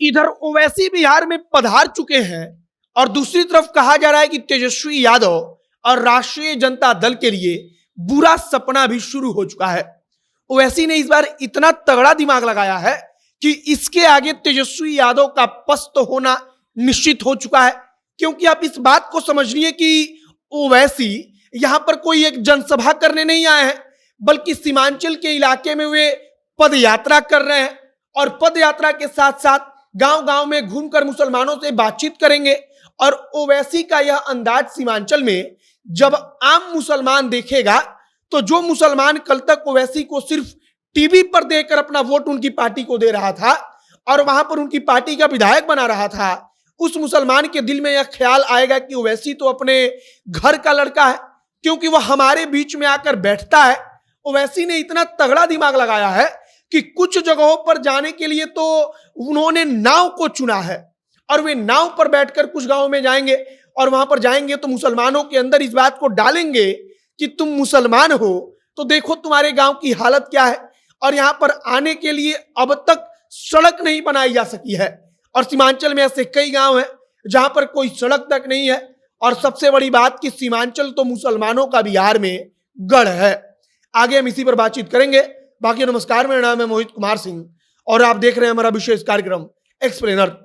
इधर ओवैसी बिहार में पधार चुके हैं और दूसरी तरफ कहा जा रहा है कि तेजस्वी यादव और राष्ट्रीय जनता दल के लिए बुरा सपना भी शुरू हो चुका है। ओवैसी ने इस बार इतना तगड़ा दिमाग लगाया है कि इसके आगे तेजस्वी यादव का पस्त होना निश्चित हो चुका है। क्योंकि आप इस बात को समझिए कि ओवैसी यहां पर कोई एक जनसभा करने नहीं आए हैं, बल्कि सीमांचल के इलाके में वे पद यात्रा कर रहे हैं और पद यात्रा के साथ साथ गांव गांव में घूमकर मुसलमानों से बातचीत करेंगे। और ओवैसी का यह अंदाज सीमांचल में जब आम मुसलमान देखेगा तो जो मुसलमान कल तक ओवैसी को सिर्फ टीवी पर देखकर अपना वोट उनकी पार्टी को दे रहा था और वहां पर उनकी पार्टी का विधायक बना रहा था, उस मुसलमान के दिल में यह ख्याल आएगा कि ओवैसी तो अपने घर का लड़का है, क्योंकि वह हमारे बीच में आकर बैठता है। ओवैसी ने इतना तगड़ा दिमाग लगाया है कि कुछ जगहों पर जाने के लिए तो उन्होंने नाव को चुना है और वे नाव पर बैठकर कुछ गांवों में जाएंगे और वहां पर जाएंगे तो मुसलमानों के अंदर इस बात को डालेंगे कि तुम मुसलमान हो तो देखो तुम्हारे गांव की हालत क्या है। और यहां पर आने के लिए अब तक सड़क नहीं बनाई जा सकी है और सीमांचल में ऐसे कई गांव हैं जहां पर कोई सड़क तक नहीं है। और सबसे बड़ी बात कि सीमांचल तो मुसलमानों का बिहार में गढ़ है। आगे हम इसी पर बातचीत करेंगे। बाकी नमस्कार, मेरा नाम है मोहित कुमार सिंह और आप देख रहे हैं हमारा विशेष कार्यक्रम एक्सप्लेनर।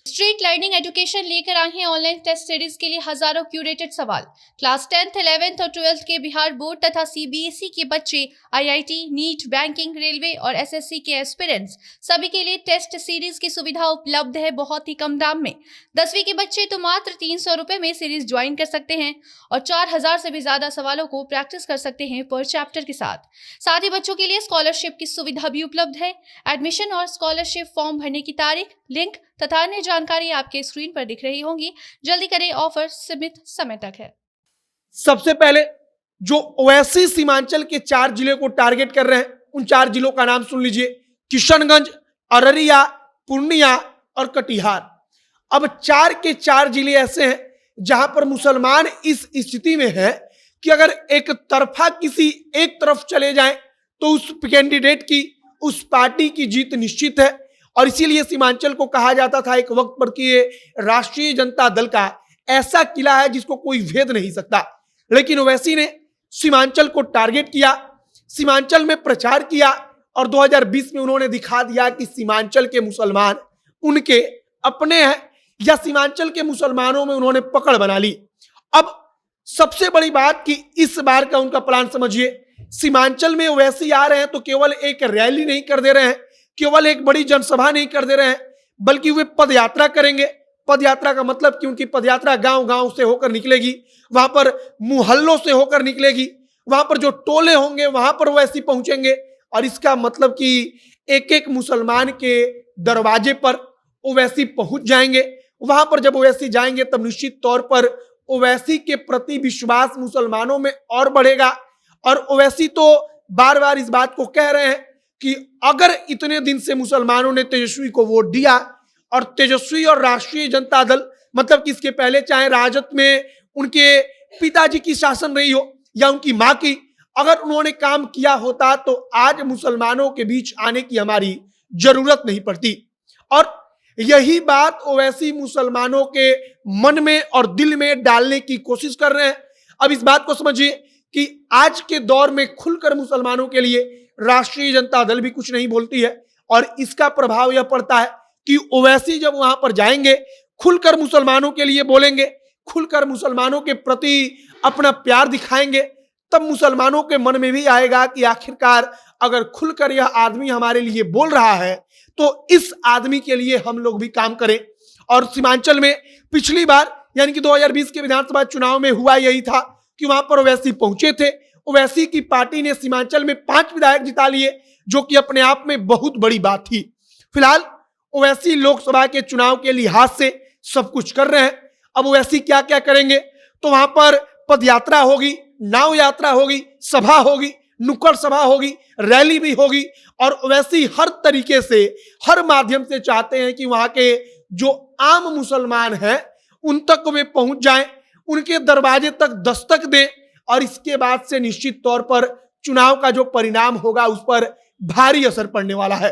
स्ट्रीट लर्निंग एजुकेशन लेकर आए हैं ऑनलाइन टेस्ट सीरीज के लिए हजारों क्यूरेटेड सवाल। क्लास 10th, 11th और 12th के बिहार बोर्ड तथा सीबीएसई के बच्चे, आईआईटी, नीट, बैंकिंग, रेलवे और एसएससी के एस्पिरेंट्स सभी के लिए टेस्ट सीरीज की सुविधा उपलब्ध है बहुत ही कम दाम में। 10वीं के बच्चे तो मात्र 300 रुपए में सीरीज ज्वाइन कर सकते हैं और 4000 से भी ज्यादा सवालों को प्रैक्टिस कर सकते हैं पर चैप्टर के साथ ही बच्चों के लिए स्कॉलरशिप की सुविधा भी उपलब्ध है। एडमिशन और स्कॉलरशिप फॉर्म भरने की तारीख, लिंक तथा अन्य जानकारी आपके स्क्रीन पर दिख रही होंगी। जल्दी करें, ऑफर सीमित समय तक है। सबसे पहले जो ओवैसी सीमांचल के 4 जिले को टारगेट कर रहे हैं, उन 4 जिलों का नाम सुन लीजिए: किशनगंज, अररिया, पूर्णिया और कटिहार। अब 4 के 4 जिले ऐसे हैं जहां पर मुसलमान इस स्थिति में है कि अगर एक तरफा किसी एक तरफ चले जाएं तो उस कैंडिडेट की, उस पार्टी की जीत निश्चित है। और इसीलिए सीमांचल को कहा जाता था एक वक्त पर कि ये राष्ट्रीय जनता दल का ऐसा किला है जिसको कोई भेद नहीं सकता। लेकिन ओवैसी ने सीमांचल को टारगेट किया, सीमांचल में प्रचार किया और 2020 में उन्होंने दिखा दिया कि सीमांचल के मुसलमान उनके अपने हैं या सीमांचल के मुसलमानों में उन्होंने पकड़ बना ली। अब सबसे बड़ी बात कि इस बार का उनका प्लान समझिए। सीमांचल में ओवैसी आ रहे हैं तो केवल एक रैली नहीं कर दे रहे हैं, केवल एक बड़ी जनसभा नहीं कर दे रहे हैं, बल्कि वे पद यात्रा करेंगे। पद यात्रा का मतलब कि उनकी पद यात्रा गांव गांव से होकर निकलेगी, वहां पर मुहल्लों से होकर निकलेगी, वहां पर जो टोले होंगे वहां पर ओवैसी पहुंचेंगे। और इसका मतलब कि एक एक मुसलमान के दरवाजे पर ओवैसी पहुंच जाएंगे। वहां पर जब ओवैसी जाएंगे तब निश्चित तौर पर ओवैसी के प्रति विश्वास मुसलमानों में और बढ़ेगा। और ओवैसी तो बार बार इस बात को कह रहे हैं कि अगर इतने दिन से मुसलमानों ने तेजस्वी को वोट दिया और तेजस्वी और राष्ट्रीय जनता दल, मतलब कि इसके पहले चाहे राजद में उनके पिताजी की शासन रही हो या उनकी मां की, अगर उन्होंने काम किया होता तो आज मुसलमानों के बीच आने की हमारी जरूरत नहीं पड़ती। और यही बात ओवैसी मुसलमानों के मन में और दिल में डालने की कोशिश कर रहे हैं। अब इस बात को समझिए कि आज के दौर में खुलकर मुसलमानों के लिए राष्ट्रीय जनता दल भी कुछ नहीं बोलती है और इसका प्रभाव यह पड़ता है कि ओवैसी जब वहां पर जाएंगे, खुलकर मुसलमानों के लिए बोलेंगे, खुलकर मुसलमानों के प्रति अपना प्यार दिखाएंगे, तब मुसलमानों के मन में भी आएगा कि आखिरकार अगर खुलकर यह आदमी हमारे लिए बोल रहा है तो इस आदमी के लिए हम लोग भी काम करें। और सीमांचल में पिछली बार यानी कि 2020 के विधानसभा चुनाव में हुआ यही था कि वहां पर ओवैसी पहुंचे थे। ओवैसी की पार्टी ने सीमांचल में 5 विधायक जिता लिए, जो कि अपने आप में बहुत बड़ी बात थी। फिलहाल ओवैसी लोकसभा के चुनाव के लिहाज से सब कुछ कर रहे हैं। अब ओवैसी क्या क्या करेंगे, तो वहां पर पद यात्रा होगी, नाव यात्रा होगी, सभा होगी, नुक्कड़ सभा होगी, रैली भी होगी। और ओवैसी हर तरीके से, हर माध्यम से चाहते हैं कि वहां के जो आम मुसलमान हैं उन तक वे पहुंच जाएं, उनके दरवाजे तक दस्तक दें और इसके बाद से निश्चित तौर पर चुनाव का जो परिणाम होगा उस पर भारी असर पड़ने वाला है।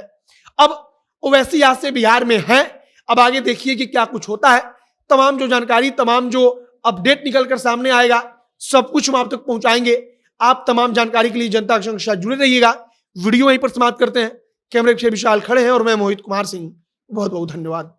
अब ओवैसी आज से बिहार में हैं अब आगे देखिए कि क्या कुछ होता है। तमाम जो जानकारी, तमाम जो अपडेट निकल कर सामने आएगा, सब कुछ हम आप तक पहुंचाएंगे। आप तमाम जानकारी के लिए जनता एक्शन के साथ जुड़े रहिएगा। वीडियो वहीं पर समाप्त करते हैं। कैमरे पीछे विशाल खड़े हैं और मैं मोहित कुमार सिंह। बहुत बहुत धन्यवाद।